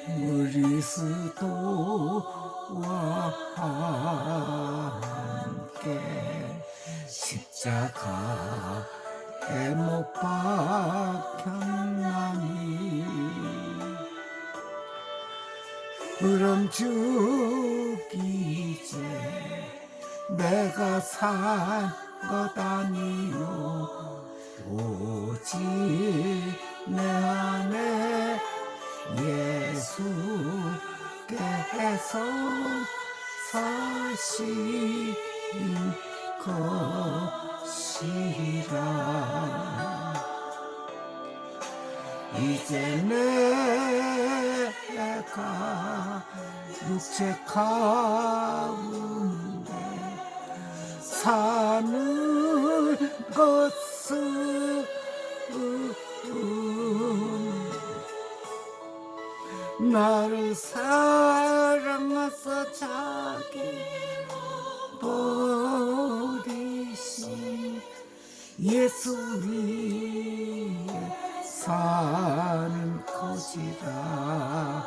그리스도와 함께 십자가에 못 박혔나니 그럼 죽이제 내가 산 것 아니요 오직 내 안에 예수께서 사신 것이라 이제 내가 육체 가운데 사는 것은 나를 사랑하사 자기 버리신 예수 위에 사는 것이라.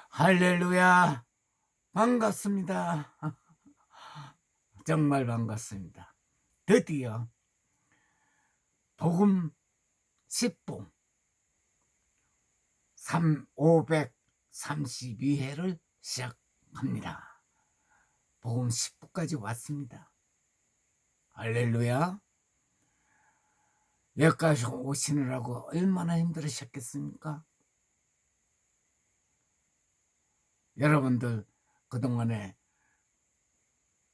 할렐루야. 반갑습니다. 정말 반갑습니다. 드디어 복음 10부 532회를 시작합니다. 복음 10부까지 왔습니다. 할렐루야. 여기까지 오시느라고 얼마나 힘들으셨겠습니까? 여러분들 그동안에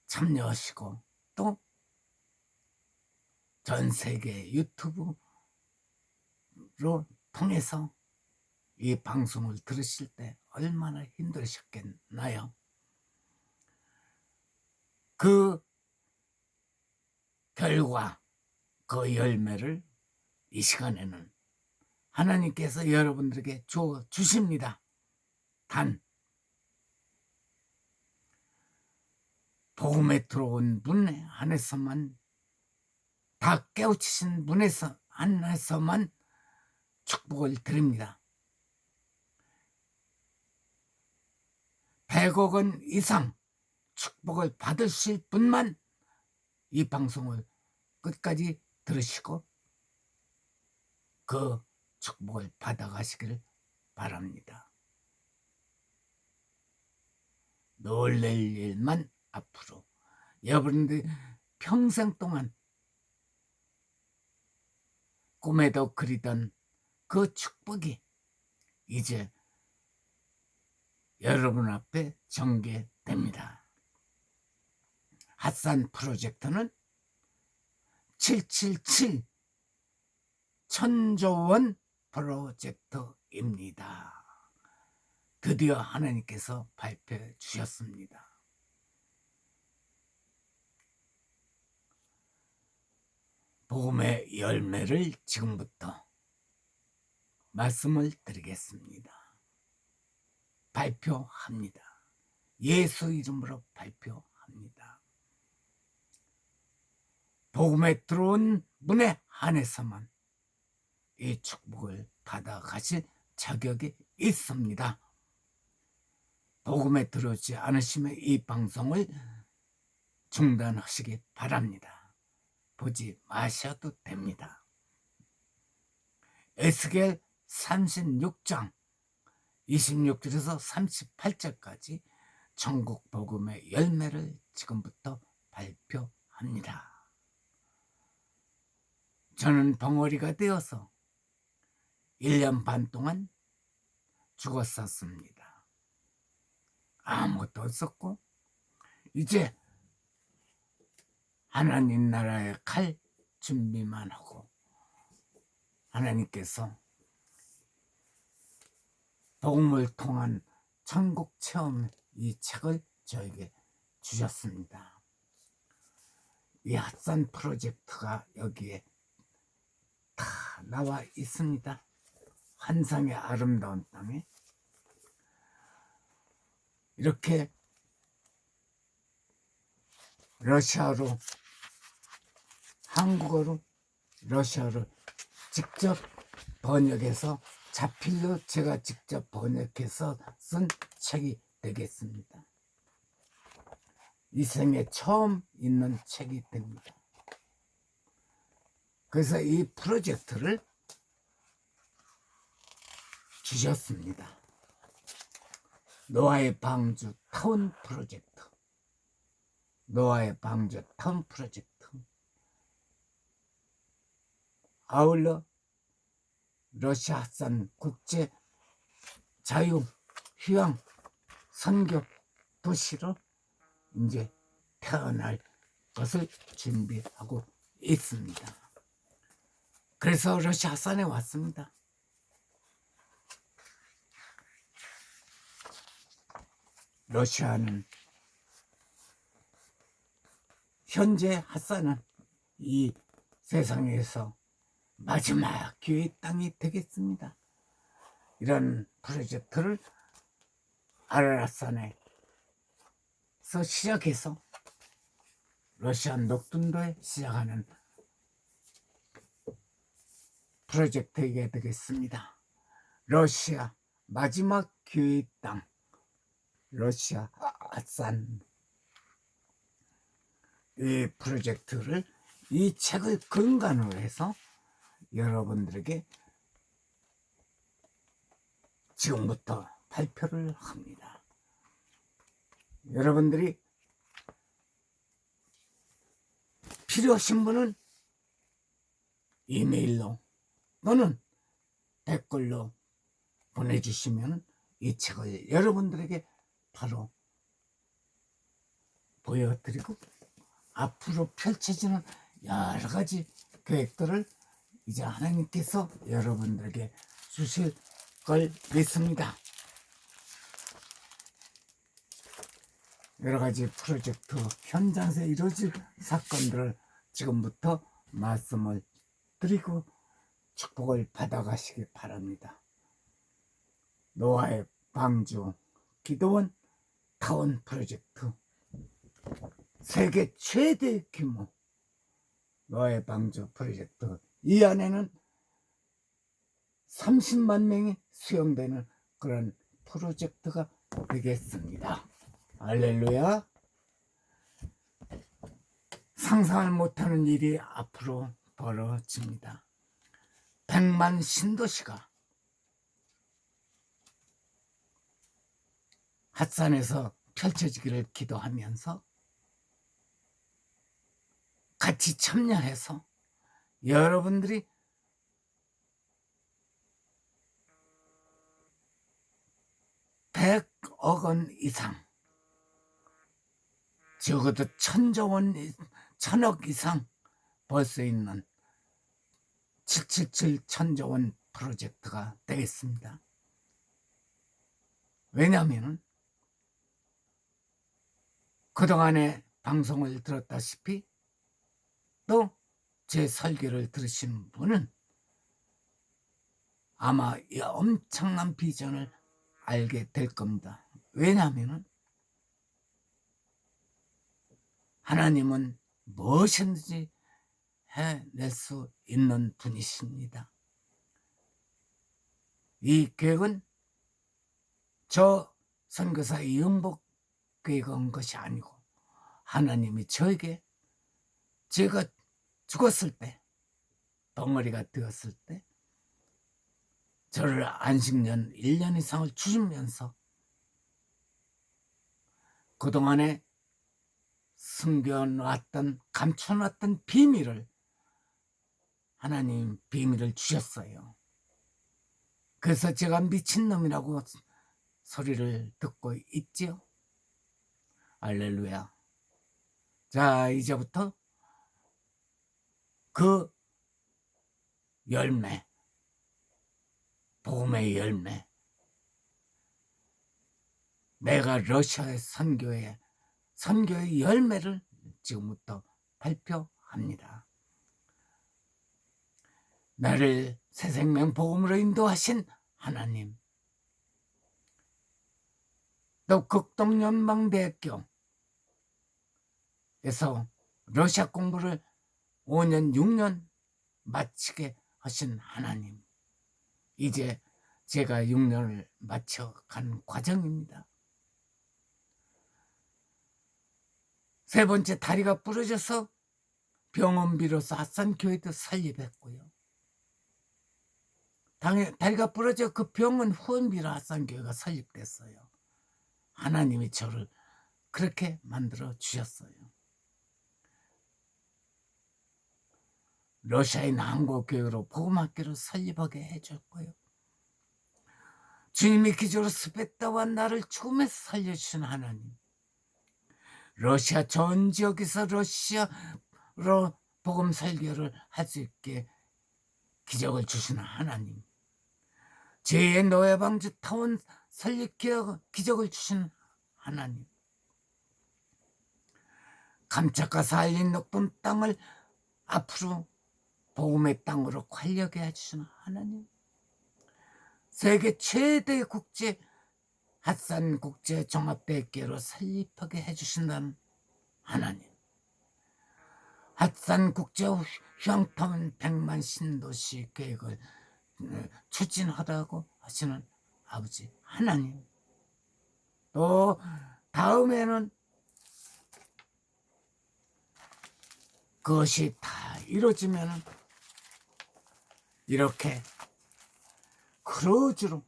참여하시고 또 전 세계 유튜브로 통해서 이 방송을 들으실 때 얼마나 힘들으셨겠나요? 그 결과, 그 열매를 이 시간에는 하나님께서 여러분들에게 주십니다. 단 복음에 들어온 분 안에서만, 다 깨우치신 분에서 안에서만 축복을 드립니다. 100억 원 이상 축복을 받으실 분만 이 방송을 끝까지 들으시고 그 축복을 받아가시기를 바랍니다. 놀랄 일만 앞으로 여러분들 평생 동안 꿈에도 그리던 그 축복이 이제 여러분 앞에 전개됩니다. 핫산 프로젝트는 777 천조원 프로젝트입니다. 드디어 하나님께서 발표해 주셨습니다. 복음의 열매를 지금부터 말씀을 드리겠습니다. 발표합니다. 예수 이름으로 발표합니다. 복음에 들어온 분에 한해서만 이 축복을 받아가실 자격이 있습니다. 복음에 들어오지 않으시면 이 방송을 중단하시기 바랍니다. 보지 마셔도 됩니다. 에스겔 36장 26절에서 38절까지 천국 복음의 열매를 지금부터 발표합니다. 저는 벙어리가 되어서 1년 반 동안 죽었었습니다. 아무것도 없었고 이제 하나님 나라에 갈 준비만 하고 하나님께서 복음을 통한 천국 체험 이 책을 저에게 주셨습니다. 이 핫산 프로젝트가 여기에 다 나와 있습니다. 환상의 아름다운 땅에 이렇게 러시아로, 한국어로, 러시아로 직접 번역해서 자필로 제가 직접 번역해서 쓴 책이 되겠습니다. 이 생에 처음 있는 책이 됩니다. 그래서 이 프로젝트를 주셨습니다. 노아의 방주 타운 프로젝트. 노아의 방주 타운 프로젝트. 아울러 러시아산 국제 자유 휴양 선교 도시로 이제 태어날 것을 준비하고 있습니다. 그래서 러시아산에 왔습니다. 러시아는 현재 핫산은 이 세상에서 마지막 기회의 땅이 되겠습니다. 이런 프로젝트를 아라랏산에서 시작해서 러시아 녹둔도에 시작하는 프로젝트이게 되겠습니다. 러시아 마지막 기회의 땅, 러시아 핫산. 이 프로젝트를 이 책을 근간으로 해서 여러분들에게 지금부터 발표를 합니다. 여러분들이 필요하신 분은 이메일로 또는 댓글로 보내주시면 이 책을 여러분들에게 바로 보여드리고 앞으로 펼쳐지는 여러 가지 계획들을 이제 하나님께서 여러분들에게 주실 걸 믿습니다. 여러 가지 프로젝트 현장에서 이루어질 사건들을 지금부터 말씀을 드리고 축복을 받아가시기 바랍니다. 노아의 방주 기도원 타운 프로젝트, 세계 최대 규모 노아의 방주 프로젝트, 이 안에는 30만 명이 수용되는 그런 프로젝트가 되겠습니다. 할렐루야. 상상을 못하는 일이 앞으로 벌어집니다. 100만 신도시가 핫산에서 펼쳐지기를 기도하면서 같이 참여해서 여러분들이 백억 원 이상, 적어도 1000억 이상 벌 수 있는 777 천조 원 프로젝트가 되겠습니다. 왜냐하면 그동안의 방송을 들었다시피 또 제 설교를 들으신 분은 아마 이 엄청난 비전을 알게 될 겁니다. 왜냐하면 하나님은 무엇이든지 해낼 수 있는 분이십니다. 이 계획은 저 선교사 이은복 계획한 것이 아니고 하나님이 저에게 제가 죽었을 때, 덩어리가 되었을 때 저를 안식년 1년 이상을 주시면서 그동안에 숨겨놨던, 감춰놨던 비밀을, 하나님 비밀을 주셨어요. 그래서 제가 미친놈이라고 소리를 듣고 있지요. 할렐루야. 자, 이제부터 그 열매, 복음의 열매, 내가 러시아의 선교의 열매를 지금부터 발표합니다. 나를 새 생명 복음으로 인도하신 하나님, 또 극동연방대학교에서 러시아 공부를 5년 6년 마치게 하신 하나님, 이제 제가 6년을 마쳐간 과정입니다. 세 번째, 다리가 부러져서 병원비로서 핫산교회도 설립했고요. 다리가 부러져 그 병원 후원비로 핫산교회가 설립됐어요. 하나님이 저를 그렇게 만들어 주셨어요. 러시아인 한국교회로 복음학교를 설립하게 해줬고요. 주님이 기적으로 스베타와 나를 죽음에서 살려주신 하나님, 러시아 전 지역에서 러시아로 복음 설교를 할 수 있게 기적을 주시는 하나님, 죄의 노예 방주 타운 설립 기적을 주시는 하나님, 감짝과 살린 녹던 땅을 앞으로 복음의 땅으로 관리하게 해주시는 하나님, 세계 최대 국제 핫산 국제 종합대학교로 설립하게 해주신다는 하나님, 핫산 국제 휴양타운 100만 신도시 계획을 추진하다고 하시는 아버지 하나님, 또 다음에는 그것이 다 이루어지면 이렇게 크루즈로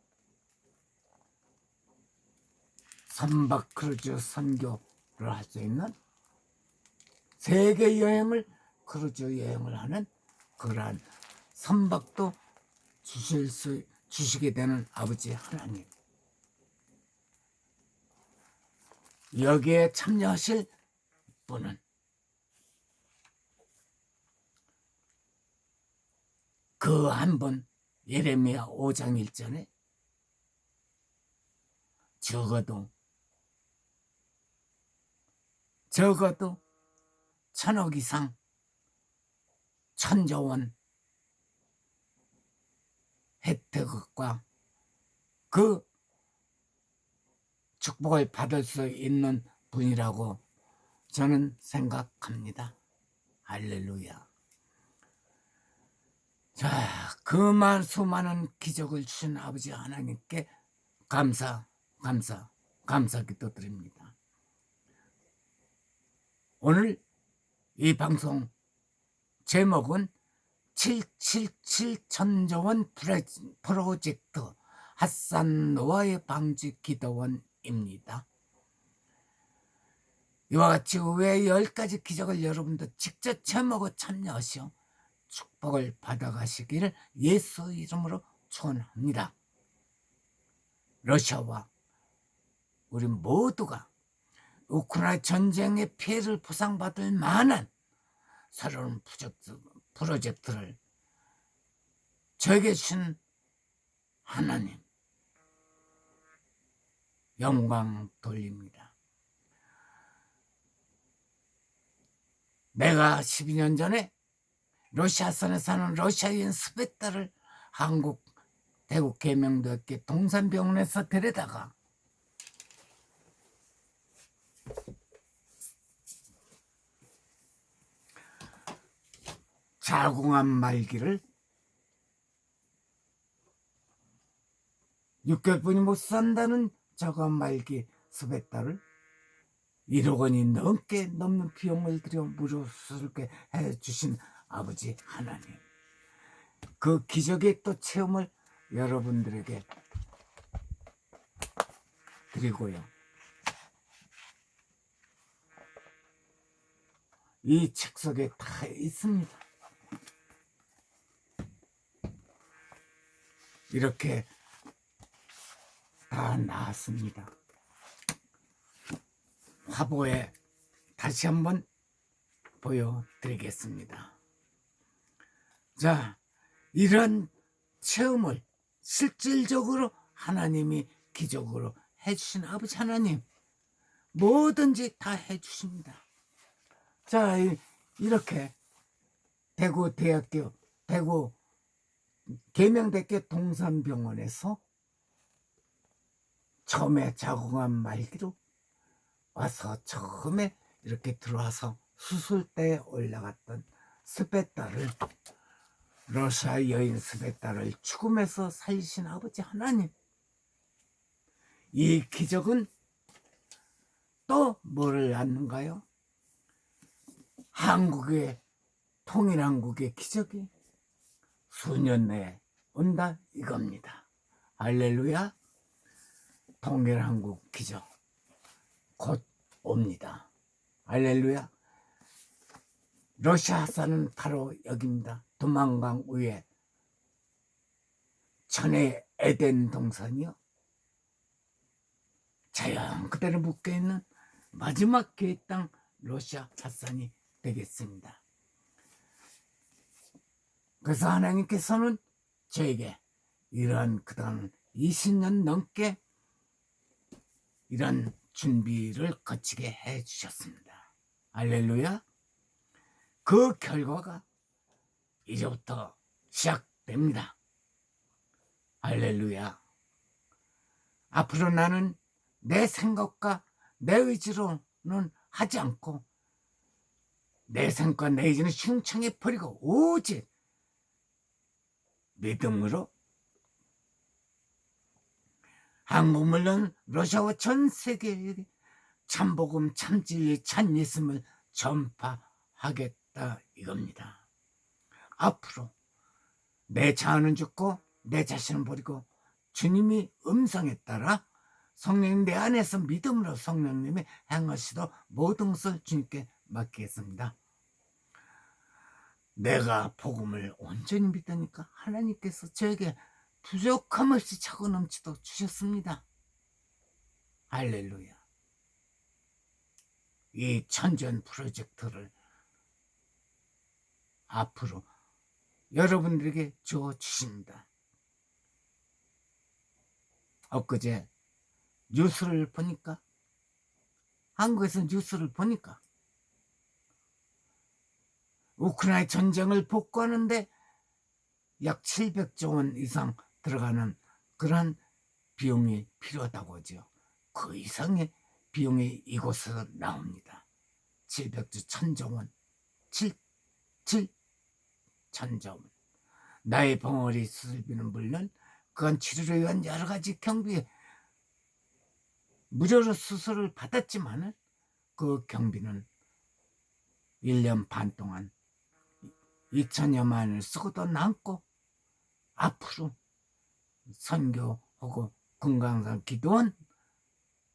3박 크루즈 선교를 할 수 있는 세계 여행을 크루즈 여행을 하는 그러한 3박도 주시게 되는 아버지 하나님, 여기에 참여하실 분은 그 한 번 예레미야 5장 1절에 적어도 1000억 이상 1000조 원 혜택과 그 축복을 받을 수 있는 분이라고 저는 생각합니다. 할렐루야. 자, 그만 수많은 기적을 주신 아버지 하나님께 감사 기도 드립니다. 오늘 이 방송 제목은 777 천조원 프로젝트 핫산 노아의 방지 기도원입니다. 이와 같이 외 10가지 기적을 여러분도 직접 체험하고 참여하시어 축복을 받아가시기를 예수 이름으로 축원합니다. 러시아와 우리 모두가 우크라이나 전쟁의 피해를 보상받을 만한 새로운 프로젝트를 저에게 주신 하나님 영광 돌립니다. 내가 12년 전에 러시아산에 사는 러시아인 스베타를 한국 대구 계명대학교 동산병원에서 데려다가 자궁암 말기를 6개월뿐이 못 산다는 자궁암 말기 스베타를 1억 원이 넘는 비용을 들여 무료 수술게 해주신 아버지 하나님, 그 기적의 또 체험을 여러분들에게 드리고요. 이 책 속에 다 있습니다. 이렇게 다 나왔습니다. 화보에 다시 한번 보여드리겠습니다. 자, 이런 체험을 실질적으로 하나님이 기적으로 해주신 아버지 하나님, 뭐든지 다 해주십니다. 자, 이렇게 대구 계명대학교 동산병원에서 처음에 자궁암 말기로 와서 처음에 이렇게 들어와서 수술대에 올라갔던 스베타를 러시아 여인습의 딸을 죽음에서 살리신 아버지 하나님, 이 기적은 또 뭐를 낳는가요? 한국의 통일한국의 기적이 수년 내에 온다 이겁니다. 할렐루야. 통일한국 기적 곧 옵니다. 할렐루야. 러시아 사는 바로 여기입니다. 두만강 위에 천의 에덴 동산이요, 자연 그대로 묶여있는 마지막 기회 땅 러시아 핫산이 되겠습니다. 그래서 하나님께서는 저에게 이러한 그동안 20년 넘게 이런 준비를 거치게 해주셨습니다. 할렐루야. 그 결과가 이제부터 시작됩니다. 할렐루야. 앞으로 나는 내 생각과 내 의지로는 하지 않고 내 생각과 내 의지는 흉청해 버리고 오직 믿음으로 한국 물론 러시아와 전 세계에 참복음, 참진리, 참예수를 전파하겠다 이겁니다. 앞으로 내 자아는 죽고 내 자신은 버리고 주님이 음성에 따라 성령님 내 안에서 믿음으로 성령님이 행하시도 모든 것을 주님께 맡기겠습니다. 내가 복음을 온전히 믿으니까 하나님께서 저에게 부족함 없이 차고 넘치도록 주셨습니다. 할렐루야. 이 천전 프로젝트를 앞으로 여러분들에게 주어주십니다. 엊그제 뉴스를 보니까, 한국에서 뉴스를 보니까 우크라이나 전쟁을 복구하는데 약 700조 원 이상 들어가는 그런 비용이 필요하다고 하죠. 그 이상의 비용이 이곳에서 나옵니다. 700조 1000조 원, 1000조 원. 나의 벙어리 수술비는 물론 그건 치료를 위한 여러 가지 경비, 무료로 수술을 받았지만 그 경비는 1년 반 동안 2천여만 원을 쓰고도 남고, 앞으로 선교하고 건강상 기도원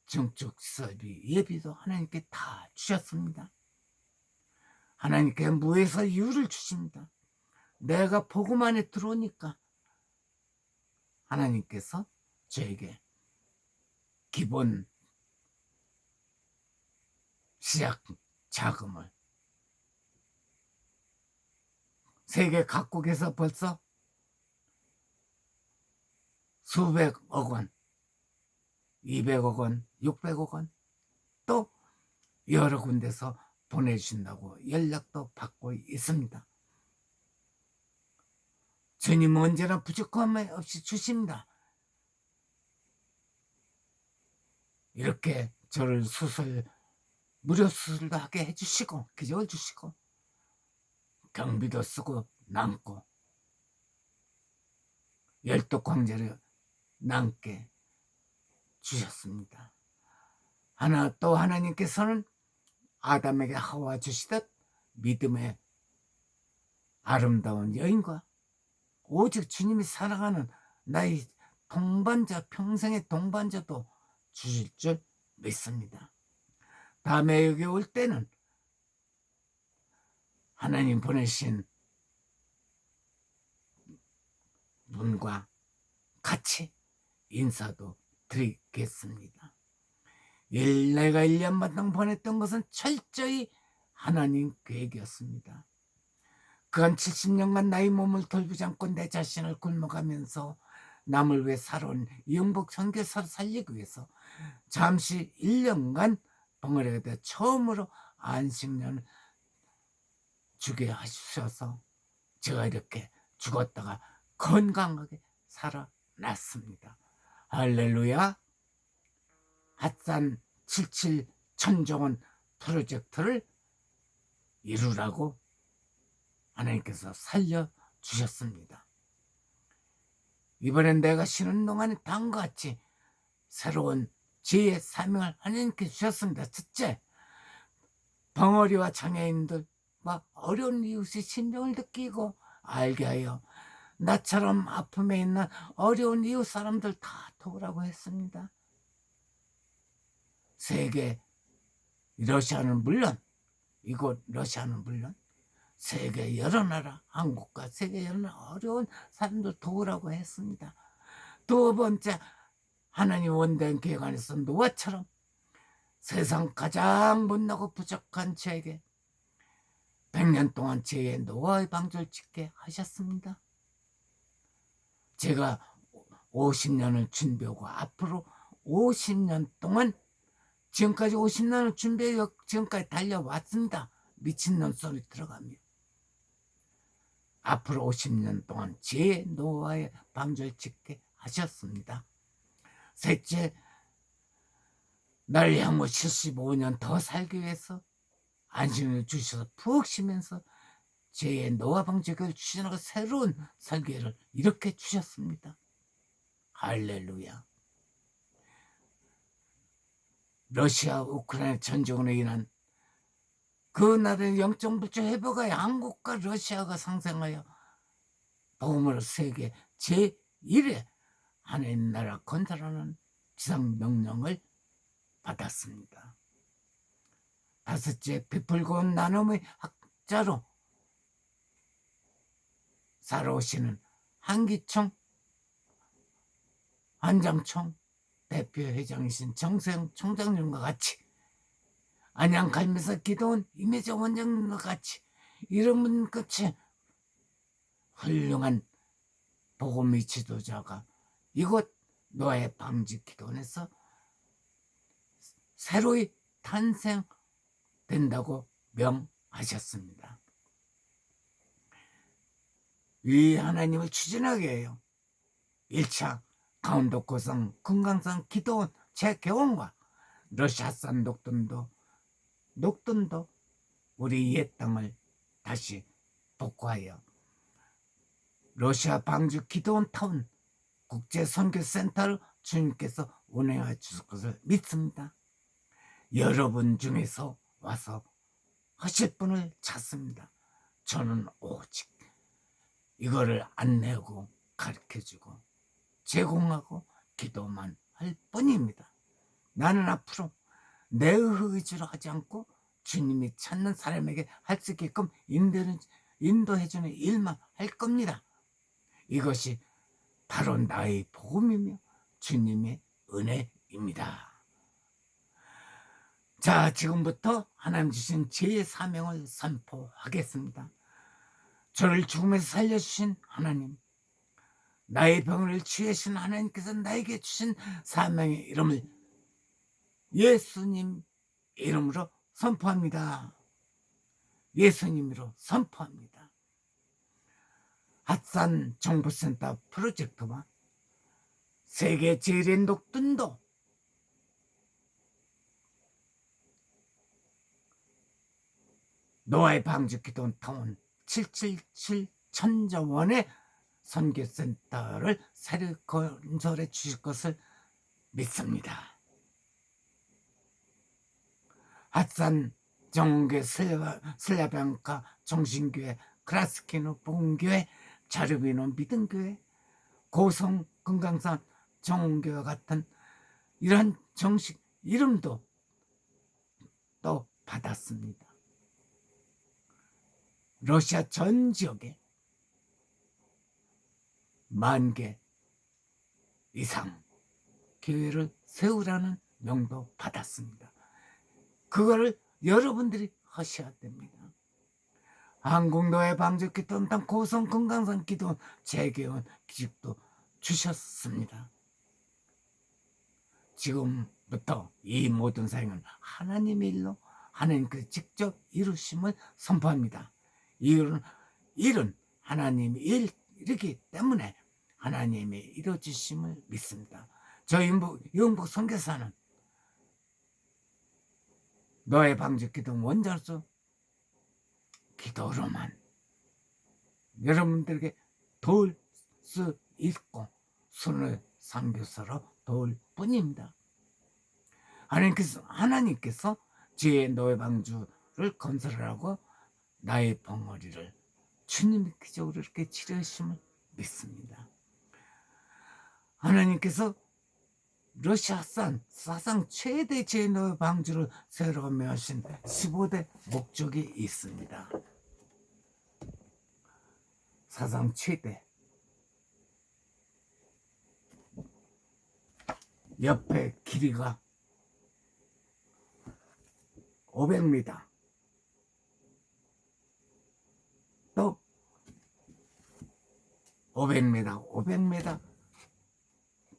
정축시설비 예비도 하나님께 다 주셨습니다. 하나님께 무에서 유를 주십니다. 내가 복음 안에 들어오니까 하나님께서 저에게 기본 시작 자금을 세계 각국에서 벌써 수백억 원, 200억 원, 600억 원 또 여러 군데서 보내주신다고 연락도 받고 있습니다. 주님은 언제나 부족함 없이 주십니다. 이렇게 저를 무료 수술도 하게 해주시고 기적을 주시고 경비도 쓰고 남고 열독 광제를 남게 주셨습니다. 또 하나님께서는 아담에게 하와 주시듯 믿음의 아름다운 여인과 오직 주님이 사랑하는 나의 동반자, 평생의 동반자도 주실 줄 믿습니다. 다음에 여기 올 때는 하나님 보내신 분과 같이 인사도 드리겠습니다. 내가 1년 마땅 보냈던 것은 철저히 하나님 계획이었습니다. 그간 70년간 나의 몸을 돌보지 않고 내 자신을 굶어가면서 남을 위해 살아온 영복 선교사를 살리기 위해서 잠시 1년간 벙어리가 되어 처음으로 안식년을 주게 하셔서 제가 이렇게 죽었다가 건강하게 살아났습니다. 할렐루야. 핫산 77 천정원 프로젝트를 이루라고 하나님께서 살려 주셨습니다. 이번엔 내가 쉬는 동안에 다음과 같이 새로운 지혜의 사명을 하나님께 주셨습니다. 첫째, 벙어리와 장애인들과 어려운 이웃의 심정을 느끼고 알게 하여 나처럼 아픔에 있는 어려운 이웃 사람들 다 도우라고 했습니다. 세계 러시아는 물론, 이곳 러시아는 물론 세계 여러 나라, 한국과 세계 여러 나라 어려운 사람들 도우라고 했습니다. 두 번째, 하나님 원대한 계획 안에서 노아처럼 세상 가장 못나고 부족한 저에게 100년 동안 제 노아의 방주를 짓게 하셨습니다. 제가 50년을 준비하고 앞으로 50년 동안 지금까지 50년을 준비해 지금까지 달려왔습니다. 미친놈 소리 들어가며 앞으로 50년 동안 제 노아의 방주를 짓게 하셨습니다. 셋째, 날 향후 75년 더 살기 위해서 안심을 주셔서 푹 쉬면서 제 노아 방주를 주시는 새로운 설계를 이렇게 주셨습니다. 할렐루야. 러시아 우크라이나 전쟁으로 인한 그 나라의 영적 물질 회복하여 한국과 러시아가 상생하여 복음으로 세계 제1회 하나님 나라 건설하는 지상 명령을 받았습니다. 다섯째, 베풀고 나눔의 학자로 살아오시는 한기총 한장총 대표회장이신 정세영 총장님과 같이 안양 갈매사 기도원 임혜정 원장님과 같이 이런 분같이 훌륭한 복음의 지도자가 이곳 노아의 방지 기도원에서 새로이 탄생된다고 명하셨습니다. 이 하나님을 추진하게 해요. 1차 강원도 고성 금강산 기도원 재개원과 러시아산 녹돈도 우리 옛 땅을 다시 복구하여 러시아 방주 기도원 타운 국제선교센터를 주님께서 운행해 주실 것을 믿습니다. 여러분 중에서 와서 하실 분을 찾습니다. 저는 오직 이거를 안내하고 가르쳐주고 제공하고 기도만 할 뿐입니다. 나는 앞으로 내 의지로 하지 않고 주님이 찾는 사람에게 할 수 있게끔 인도해주는 일만 할 겁니다. 이것이 바로 나의 복음이며 주님의 은혜입니다. 자, 지금부터 하나님 주신 제 사명을 선포하겠습니다. 저를 죽음에서 살려주신 하나님, 나의 병을 치유하신 하나님께서 나에게 주신 사명의 이름을 예수님 이름으로 선포합니다. 예수님으로 선포합니다. 핫산 정보센터 프로젝트와 세계 제일의 녹든도 노아의 방주 기도원 타운 777 천자원의 선교센터를 새로 건설해 주실 것을 믿습니다. 핫산 정교회 슬라비앙카 정신교회 크라스키노 복음교회 자르비노 믿음교회 고성 금강산 정교회 같은 이러한 정식 이름도 또 받았습니다. 러시아 전 지역에 10,000개 이상 교회를 세우라는 명도 받았습니다. 그거를 여러분들이 하셔야 됩니다. 한국노예 방주 기도원 고성 금강산 기도원 재개원 기직도 주셨습니다. 지금부터 이 모든 사역은 하나님의 일로 하나님께서 직접 이루심을 선포합니다. 일은 하나님이 일이기 때문에 하나님의 이루어지심을 믿습니다. 저희 영북 선교사는 노예 방주 기도원 원자로서 기도로만 여러분들에게 도울 수 있고 손을 상교사로 도울 뿐입니다. 하나님께서 죄의 노예방주를 건설하라고 나의 벙어리를 주님이 기적으로 이렇게 치료하심을 믿습니다. 하나님께서 러시아산 사상 최대 죄의 노예방주를 세우라고 하신 15대 목적이 있습니다. 사상 최대. 옆에 길이가 500m, 또 500m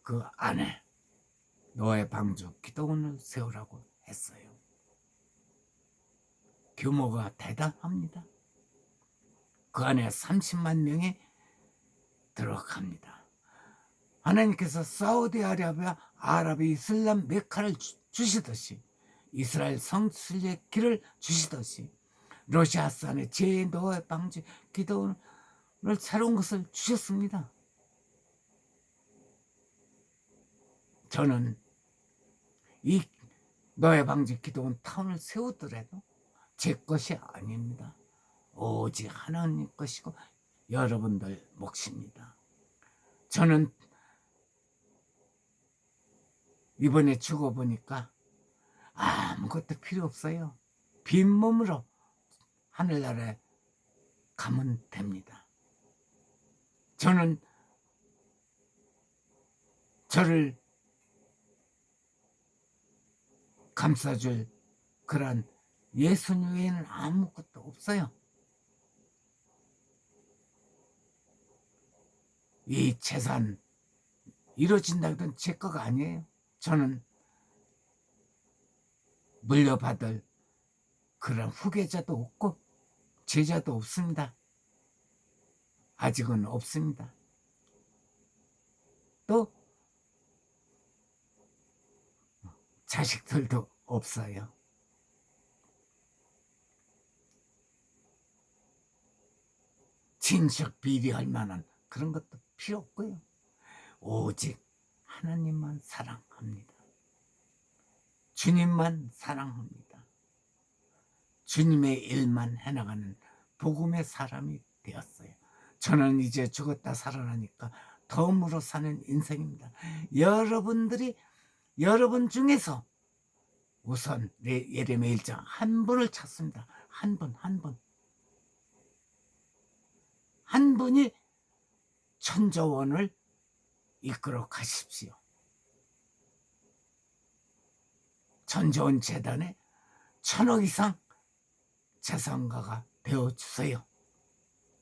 그 안에 노예 방주 기도원을 세우라고 했어요. 규모가 대단합니다. 그 안에 30만 명이 들어갑니다. 하나님께서 사우디아라비아, 아랍의 이슬람 메카를 주시듯이, 이스라엘 성수의 길을 주시듯이 러시아산의 제 노예 방주 기도원을 새로운 것을 주셨습니다. 저는 이 노예 방주 기도원 타운을 세우더라도 제 것이 아닙니다. 오직 하나님 것이고 여러분들 몫입니다. 저는 이번에 죽어보니까 아무것도 필요 없어요. 빈몸으로 하늘나라에 가면 됩니다. 저는 저를 감싸줄 그런 예수님 외에는 아무것도 없어요. 이 재산 이루어진다던 제 거가 아니에요. 저는 물려받을 그런 후계자도 없고 제자도 없습니다. 아직은 없습니다. 또 자식들도 없어요. 친척 비리할 만한 그런 것도 필요 없고요. 오직 하나님만 사랑합니다. 주님만 사랑합니다. 주님의 일만 해나가는 복음의 사람이 되었어요. 저는 이제 죽었다 살아나니까 덤으로 사는 인생입니다. 여러분 중에서 우선 예레미야 1장 한 분을 찾습니다. 한 분이 천조원을 이끌어 가십시오. 천조원 재단에 1000억 이상 재산가가 되어주세요.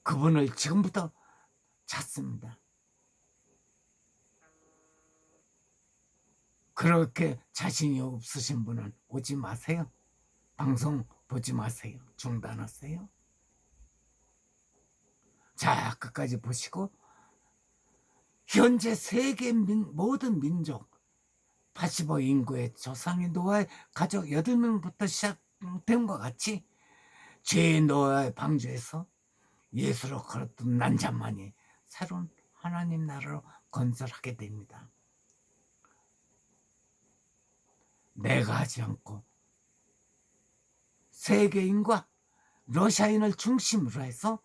그분을 지금부터 찾습니다. 그렇게 자신이 없으신 분은 오지 마세요. 방송 보지 마세요. 중단하세요. 자, 끝까지 보시고 현재 세계 모든 민족 85 인구의 조상의 노아의 가족 8명부터 시작된 것 같이 죄의 노아의 방주에서 예수로 걸었던 난자만이 새로운 하나님 나라로 건설하게 됩니다. 내가 하지 않고 세계인과 러시아인을 중심으로 해서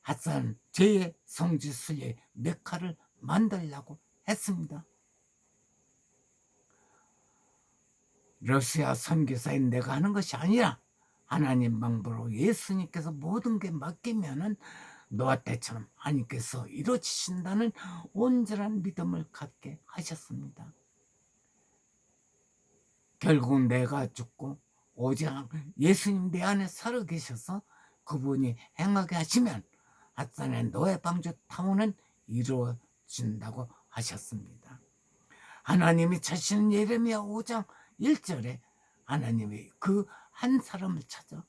핫산 제 성지순례 메카를 만들려고 했습니다. 러시아 선교사인 내가 하는 것이 아니라 하나님 방법으로 예수님께서 모든 게 맡기면은 노아 때처럼 하나님께서 이루어지신다는 온전한 믿음을 갖게 하셨습니다. 결국 내가 죽고 오직 예수님 내 안에 살아 계셔서 그분이 행하게 하시면 핫산의 노예 방주 타운은 이루어진다고 하셨습니다. 하나님이 찾으시는 예레미야 5장 1절에 하나님이 그 한 사람을 찾아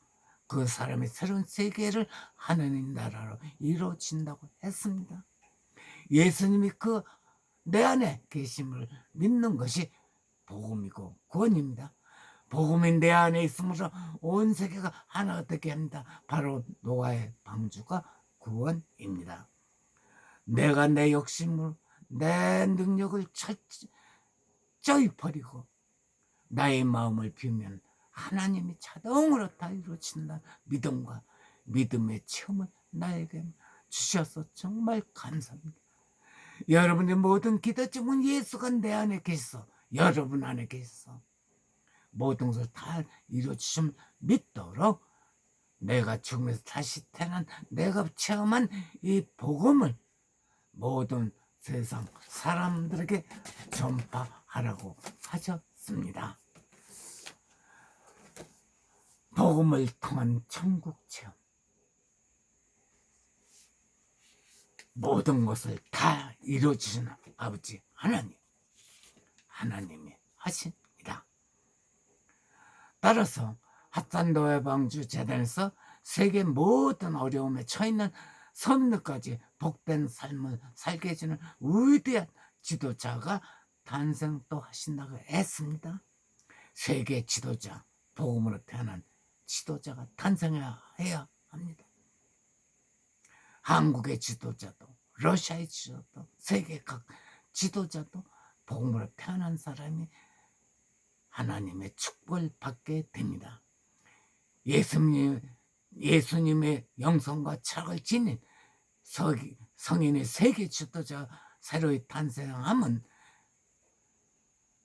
그 사람의 새로운 세계를 하나님 나라로 이루어진다고 했습니다. 예수님이 그 내 안에 계심을 믿는 것이 복음이고 구원입니다. 복음이 내 안에 있으므로 온 세계가 하나가 되게 합니다. 바로 노아의 방주가 구원입니다. 내가 내 욕심으로 내 능력을 철저히 버리고 나의 마음을 비우면 하나님이 자동으로 다 이루어진다는 믿음과 믿음의 체험을 나에게 주셔서 정말 감사합니다. 여러분의 모든 기도 제목은 예수가 내 안에 계셔서, 여러분 안에 계셔서 모든 것을 다 이루어주심을 믿도록 내가 죽음에서 다시 태어난 내가 체험한 이 복음을 모든 세상 사람들에게 전파하라고 하셨습니다. 복음을 통한 천국 체험, 모든 것을 다 이루어주시는 아버지 하나님이 하십니다. 따라서 핫산도의 방주 재단에서 세계 모든 어려움에 처해있는 섬들까지 복된 삶을 살게 해주는 위대한 지도자가 탄생 또 하신다고 했습니다. 세계 지도자, 복음으로 태어난 지도자가 탄생해야 합니다. 한국의 지도자도, 러시아의 지도자도, 세계 각 지도자도 복음으로 태어난 사람이 하나님의 축복을 받게 됩니다. 예수님의 영성과 철학을 지닌 성인의 세계 지도자 새로이 탄생하면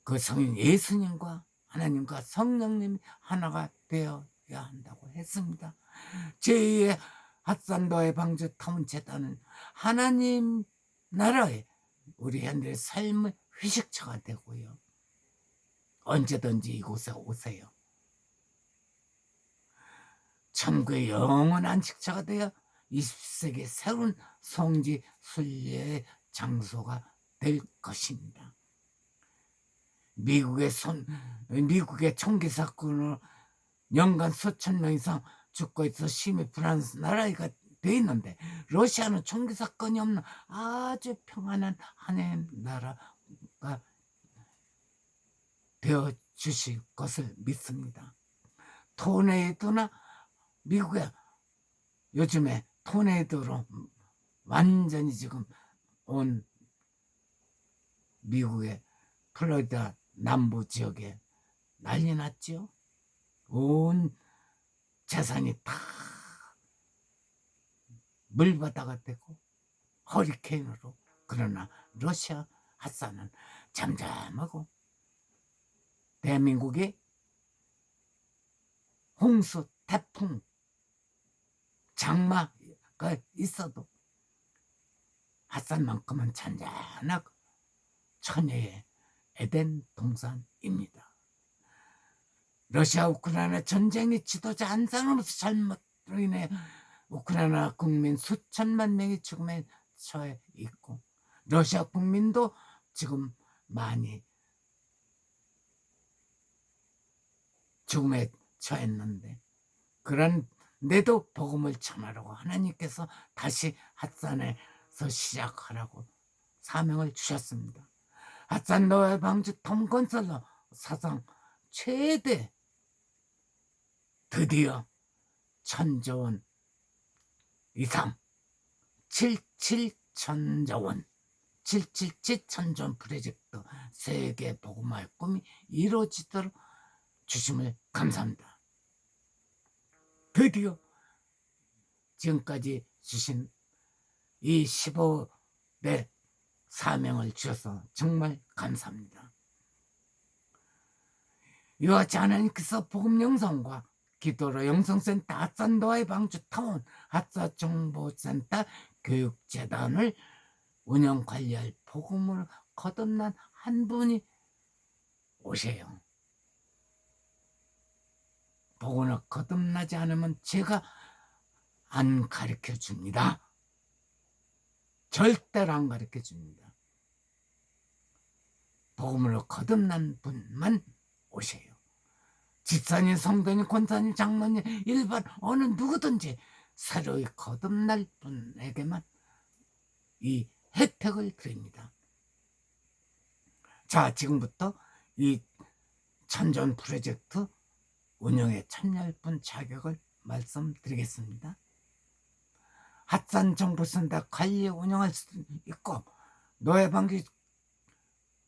그 성인 예수님과 하나님과 성령님이 하나가 되어야 한다고 했습니다. 제2의 핫산도의 방주 타운재단은 하나님 나라의 우리 현대의 삶의 휴식처가 되고요. 언제든지 이곳에 오세요. 천국의 영원한 안식처가 되어 20세기 새로운 성지 순례의 장소가 될 것입니다. 미국의 총기 사건으로 연간 수천 명 이상 죽고 있어 심히 불안한 나라가 돼 있는데, 러시아는 총기 사건이 없는 아주 평안한 하나님 나라가 되어 주실 것을 믿습니다. 토네이도나 미국의 요즘에 토네이도로 완전히 지금 온 미국의 플로리다 남부 지역에 난리 났죠. 온 재산이 다 물바다가 되고 허리케인으로. 그러나 러시아 핫산은 잠잠하고 대한민국이 홍수, 태풍, 장마가 있어도 핫산만큼은 잔잔하고 천혜의 에덴 동산입니다. 러시아 우크라이나 전쟁의 지도자 한 사람 없이 잘못으로 인해 우크라이나 국민 수천만 명이 죽음에 처해 있고, 러시아 국민도 지금 많이 죽음에 처했는데, 그런데도 복음을 전하라고 하나님께서 다시 핫산에서 시작하라고 사명을 주셨습니다. 핫산도의 방주 톰건설러 사상 최대, 드디어 1,000조 원 이상 777천조 원 777천조 원 프로젝트 세계 복음화의 꿈이 이루어지도록 주심을 감사합니다. 드디어 지금까지 주신 이 15대 사명을 주셔서 정말 감사합니다. 이와 같이 하나님께서 복음 영성과 기도로 영성센터 핫산도의 방주 타운 핫사정보센터 교육재단을 운영 관리할 복음을 거듭난 한 분이 오세요. 복음을 거듭나지 않으면 제가 안 가르쳐 줍니다. 절대로 안 가르쳐 줍니다. 복음으로 거듭난 분만 오세요. 집사님, 성도님, 권사님, 장로님, 일반 어느 누구든지 새로이 거듭날 분에게만 이 혜택을 드립니다. 자, 지금부터 이 천전 프로젝트 운영에 참여할 분 자격을 말씀드리겠습니다. 핫산 정보센터 관리 운영할 수도 있고 노예방기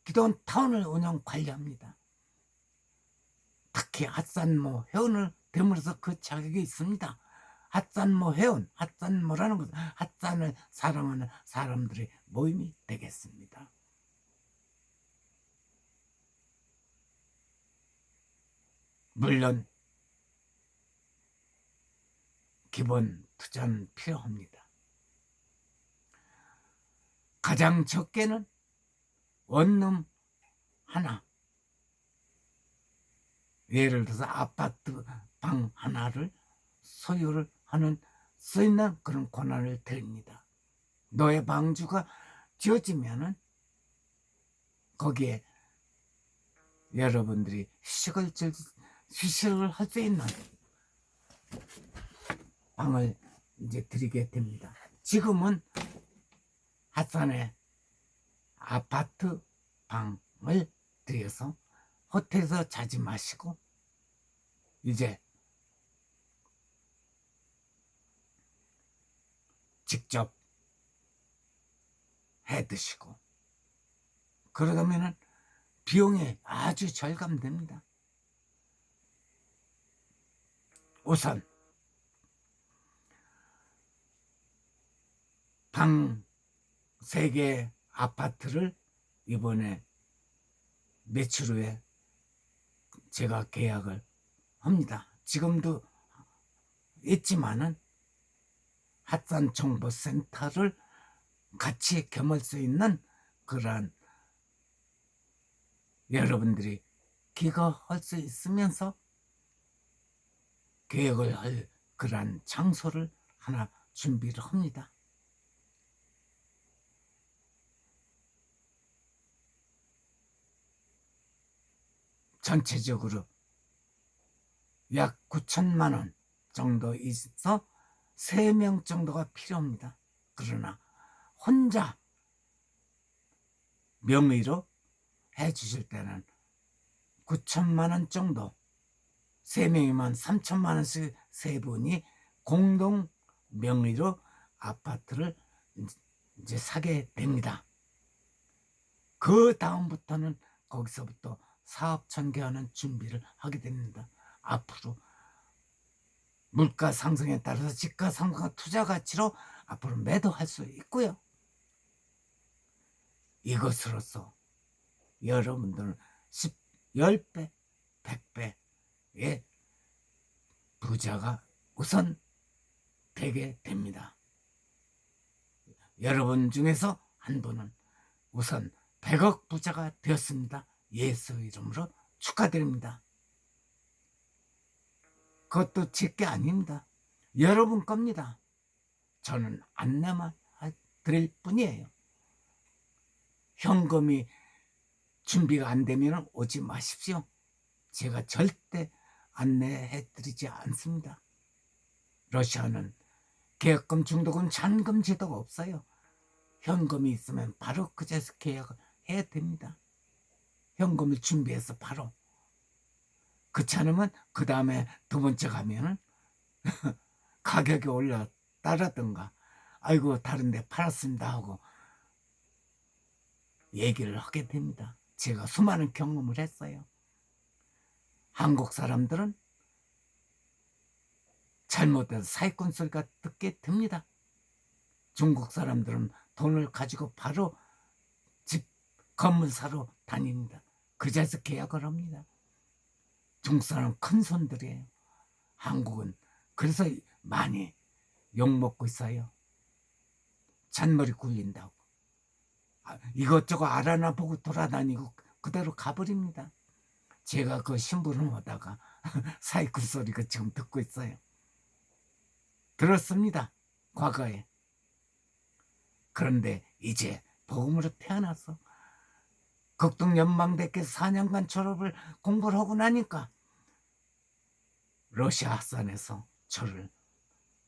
기도원 타운을 운영 관리합니다. 특히 핫산모 회원을 됨으로써 그 자격이 있습니다. 핫산모 회원, 핫산모라는 것은 핫산을 사랑하는 사람들의 모임이 되겠습니다. 물론 기본 투자는 필요합니다. 가장 적게는 원룸 하나, 예를 들어서 아파트 방 하나를 소유를 하는 수 있는 그런 권한을 드립니다. 노예 방주가 지어지면은 거기에 여러분들이 휴식을 할 수 있는 방을 이제 드리게 됩니다. 지금은 핫산에 아파트 방을 드려서 호텔에서 자지 마시고 이제 직접 해 드시고 그러다면은 비용이 아주 절감됩니다. 우선 방 3개 아파트를 이번에 며칠 후에 제가 계약을 합니다. 지금도 있지만은 핫산 정보센터를 같이 겸할 수 있는 그러한 여러분들이 기거할 수 있으면서 계획을 할 그러한 장소를 하나 준비를 합니다. 전체적으로 약 9천만 원 정도 있어 3명 정도가 필요합니다. 그러나 혼자 명의로 해주실 때는 9천만 원 정도 3명이면 3천만 원씩 3분이 공동 명의로 아파트를 이제 사게 됩니다. 그 다음부터는 거기서부터 사업 전개하는 준비를 하게 됩니다. 앞으로 물가 상승에 따라서 집가 상승과 투자 가치로 앞으로 매도할 수 있고요. 이것으로서 여러분들은 10배, 100배의 부자가 우선 되게 됩니다. 여러분 중에서 한 분은 우선 100억 부자가 되었습니다. 예수 이름으로 축하드립니다. 그것도 제 게 아닙니다. 여러분 겁니다. 저는 안내만 드릴 뿐이에요. 현금이 준비가 안 되면 오지 마십시오. 제가 절대 안내해 드리지 않습니다. 러시아는 계약금, 중도금, 잔금 제도가 없어요. 현금이 있으면 바로 그제서 계약을 해야 됩니다. 현금을 준비해서 바로. 그렇지 않으면 그 다음에 두 번째 가면은 가격이 올랐다라든가 아이고 다른 데 팔았습니다 하고 얘기를 하게 됩니다. 제가 수많은 경험을 했어요. 한국 사람들은 잘못해서 사기꾼 소리가 듣게 됩니다. 중국 사람들은 돈을 가지고 바로 집 건물 사러 다닙니다. 그 자리에서 계약을 합니다. 중국 사람은 큰 손들이에요. 한국은 그래서 많이 욕먹고 있어요. 잔머리 굴린다고. 이것저것 알아나 보고 돌아다니고 그대로 가버립니다. 제가 그 신부를 하다가 사기꾼 소리가 지금 듣고 있어요. 들었습니다. 과거에. 그런데 이제 복음으로 태어나서 극동연방대학교 4년간 졸업을 공부를 하고 나니까 러시아 핫산에서 저를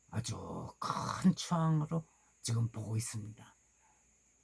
아주 큰 추앙으로 지금 보고 있습니다.